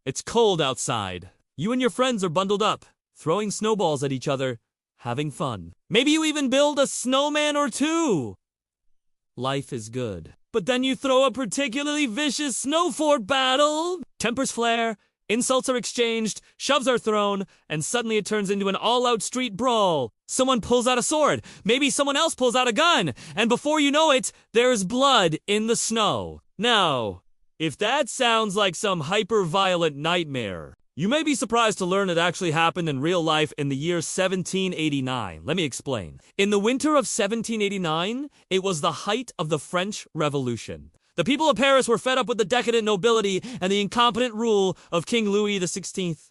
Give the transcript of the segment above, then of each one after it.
It's cold outside. You and your friends are bundled up, throwing snowballs at each other, having fun. Maybe you even build a snowman or two. Life is good. But then you throw a particularly vicious snow fort battle. Tempers flare, insults are exchanged, shoves are thrown, and suddenly it turns into an all-out street brawl. Someone pulls out a sword, maybe someone else pulls out a gun, and before you know it, there's blood in the snow. Now, if that sounds like some hyper-violent nightmare, you may be surprised to learn it actually happened in real life in the year 1789. Let me explain. In the winter of 1789, it was the height of the French Revolution. The people of Paris were fed up with the decadent nobility and the incompetent rule of King Louis XVI.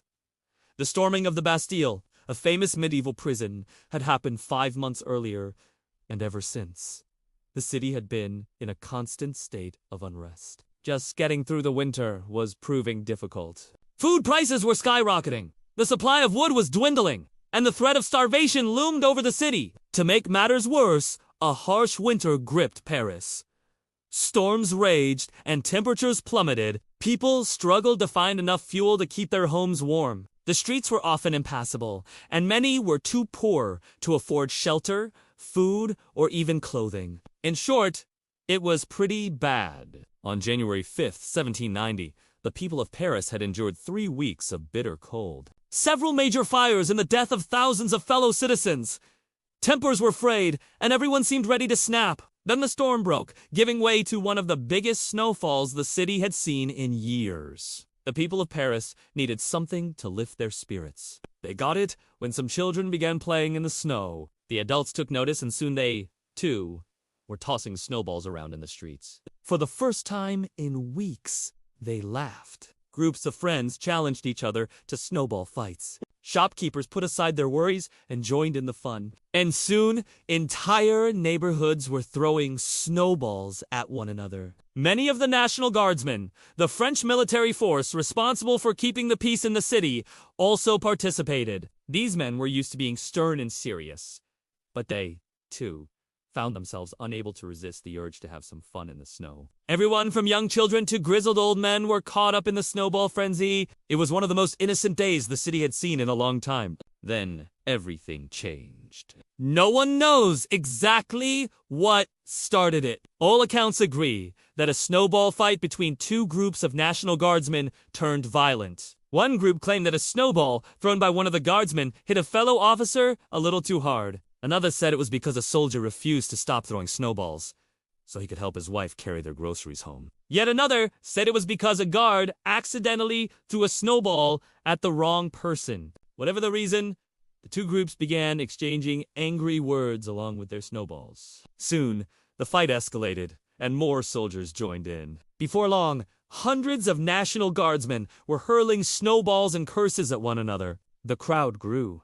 The storming of the Bastille, a famous medieval prison, had happened 5 months earlier, and ever since, the city had been in a constant state of unrest. Just getting through the winter was proving difficult. Food prices were skyrocketing, the supply of wood was dwindling, and the threat of starvation loomed over the city. To make matters worse, a harsh winter gripped Paris. Storms raged and temperatures plummeted. People struggled to find enough fuel to keep their homes warm. The streets were often impassable, and many were too poor to afford shelter, food, or even clothing. In short, it was pretty bad. On January 5th, 1790, the people of Paris had endured 3 weeks of bitter cold. Several major fires and the death of thousands of fellow citizens. Tempers were frayed, and everyone seemed ready to snap. Then the storm broke, giving way to one of the biggest snowfalls the city had seen in years. The people of Paris needed something to lift their spirits. They got it when some children began playing in the snow. The adults took notice, and soon they, too, were tossing snowballs around in the streets. For the first time in weeks, they laughed. Groups of friends challenged each other to snowball fights. Shopkeepers put aside their worries and joined in the fun. And soon, entire neighborhoods were throwing snowballs at one another. Many of the National Guardsmen, the French military force responsible for keeping the peace in the city, also participated. These men were used to being stern and serious. But they, too, found themselves unable to resist the urge to have some fun in the snow. Everyone from young children to grizzled old men were caught up in the snowball frenzy. It was one of the most innocent days the city had seen in a long time. Then everything changed. No one knows exactly what started it. All accounts agree that a snowball fight between 2 groups of National Guardsmen turned violent. One group claimed that a snowball thrown by one of the guardsmen hit a fellow officer a little too hard. Another said it was because a soldier refused to stop throwing snowballs, so he could help his wife carry their groceries home. Yet another said it was because a guard accidentally threw a snowball at the wrong person. Whatever the reason, the 2 groups began exchanging angry words along with their snowballs. Soon, the fight escalated, and more soldiers joined in. Before long, hundreds of National Guardsmen were hurling snowballs and curses at one another. The crowd grew.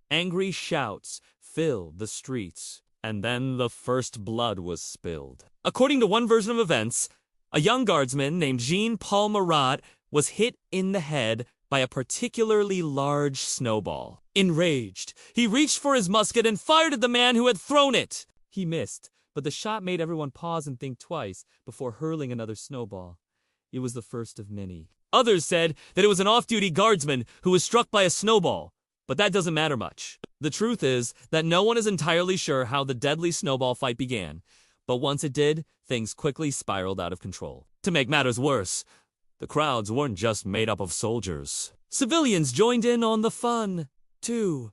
Angry shouts filled the streets, and then the first blood was spilled. According to one version of events, a young guardsman named Jean-Paul Marat was hit in the head by a particularly large snowball. Enraged, he reached for his musket and fired at the man who had thrown it. He missed, but the shot made everyone pause and think twice before hurling another snowball. It was the first of many. Others said that it was an off-duty guardsman who was struck by a snowball. But that doesn't matter much. The truth is that no one is entirely sure how the deadly snowball fight began, but once it did, things quickly spiraled out of control. To make matters worse, the crowds weren't just made up of soldiers. Civilians joined in on the fun, too,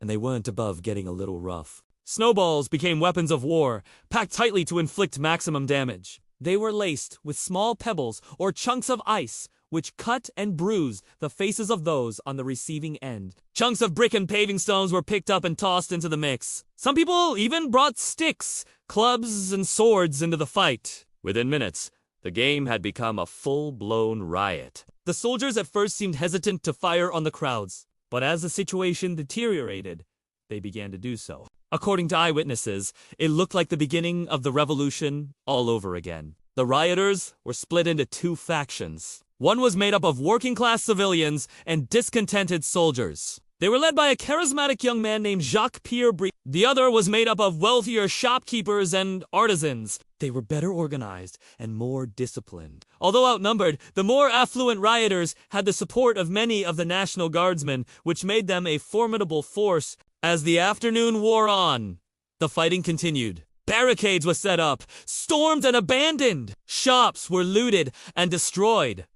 and they weren't above getting a little rough. Snowballs became weapons of war, packed tightly to inflict maximum damage. They were laced with small pebbles or chunks of ice, which cut and bruised the faces of those on the receiving end. Chunks of brick and paving stones were picked up and tossed into the mix. Some people even brought sticks, clubs, and swords into the fight. Within minutes, the game had become a full-blown riot. The soldiers at first seemed hesitant to fire on the crowds, but as the situation deteriorated, they began to do so. According to eyewitnesses, it looked like the beginning of the revolution all over again. The rioters were split into 2 factions. One was made up of working-class civilians and discontented soldiers. They were led by a charismatic young man named Jacques-Pierre Brie. The other was made up of wealthier shopkeepers and artisans. They were better organized and more disciplined. Although outnumbered, the more affluent rioters had the support of many of the National Guardsmen, which made them a formidable force. As the afternoon wore on, the fighting continued. Barricades were set up, stormed and abandoned. Shops were looted and destroyed.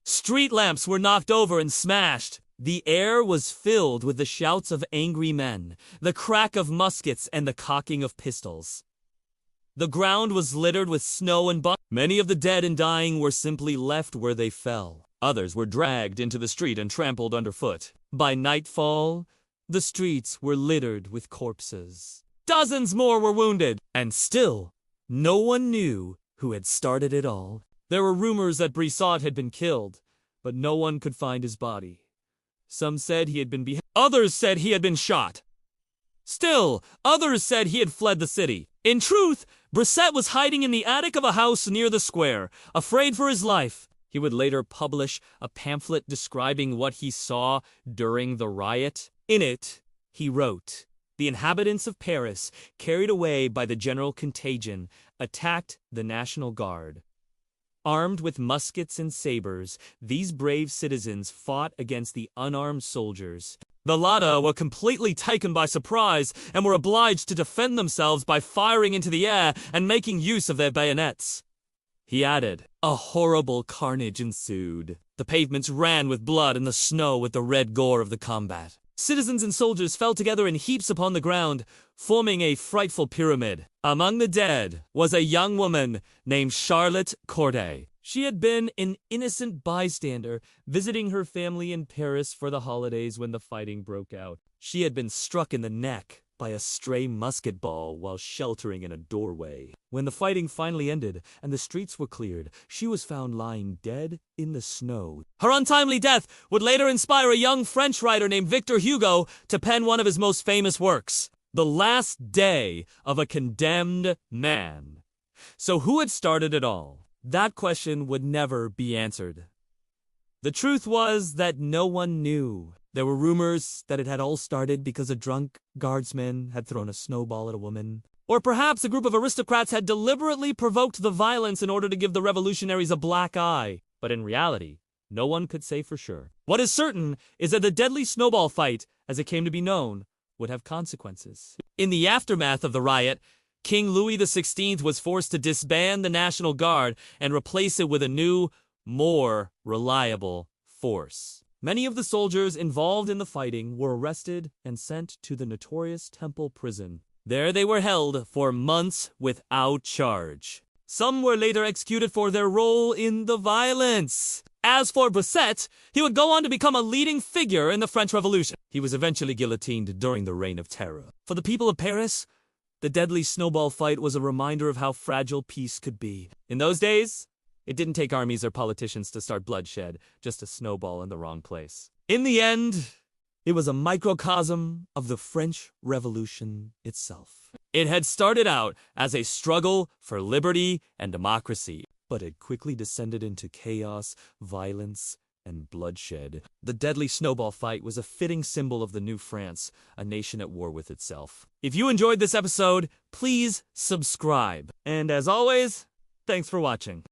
Street lamps were knocked over and smashed. The air was filled with the shouts of angry men, the crack of muskets, and the cocking of pistols. The ground was littered with snow and bugs. Many of the dead and dying were simply left where they fell. Others were dragged into the street and trampled underfoot. By nightfall, the streets were littered with corpses. Dozens more were wounded, and still, no one knew who had started it all. There were rumors that Brissot had been killed, but no one could find his body. Some said he had been beheaded. Others said he had been shot. Still, others said he had fled the city. In truth, Brissot was hiding in the attic of a house near the square, afraid for his life. He would later publish a pamphlet describing what he saw during the riot. In it, he wrote, "The inhabitants of Paris, carried away by the general contagion, attacked the National Guard. Armed with muskets and sabers, these brave citizens fought against the unarmed soldiers. The latter were completely taken by surprise and were obliged to defend themselves by firing into the air and making use of their bayonets." He added, "A horrible carnage ensued. The pavements ran with blood and the snow with the red gore of the combat. Citizens and soldiers fell together in heaps upon the ground, forming a frightful pyramid. Among the dead was a young woman named Charlotte Corday. She had been an innocent bystander, visiting her family in Paris for the holidays when the fighting broke out. She had been struck in the neck by a stray musket ball while sheltering in a doorway. When the fighting finally ended and the streets were cleared, she was found lying dead in the snow. Her untimely death would later inspire a young French writer named Victor Hugo to pen one of his most famous works, The Last Day of a Condemned Man. So who had started it all? That question would never be answered. The truth was that no one knew. There were rumors that it had all started because a drunk guardsman had thrown a snowball at a woman. Or perhaps a group of aristocrats had deliberately provoked the violence in order to give the revolutionaries a black eye. But in reality, no one could say for sure. What is certain is that the Deadly Snowball Fight, as it came to be known, would have consequences. In the aftermath of the riot, King Louis XVI was forced to disband the National Guard and replace it with a new, more reliable force. Many of the soldiers involved in the fighting were arrested and sent to the notorious Temple prison. There they were held for months without charge. Some were later executed for their role in the violence. As for Brissot, he would go on to become a leading figure in the French Revolution. He was eventually guillotined during the Reign of Terror. For the people of Paris, the Deadly Snowball Fight was a reminder of how fragile peace could be. In those days, it didn't take armies or politicians to start bloodshed, just a snowball in the wrong place. In the end, it was a microcosm of the French Revolution itself. It had started out as a struggle for liberty and democracy, but it quickly descended into chaos, violence, and bloodshed. The Deadly Snowball Fight was a fitting symbol of the new France, a nation at war with itself. If you enjoyed this episode, please subscribe. And as always, thanks for watching.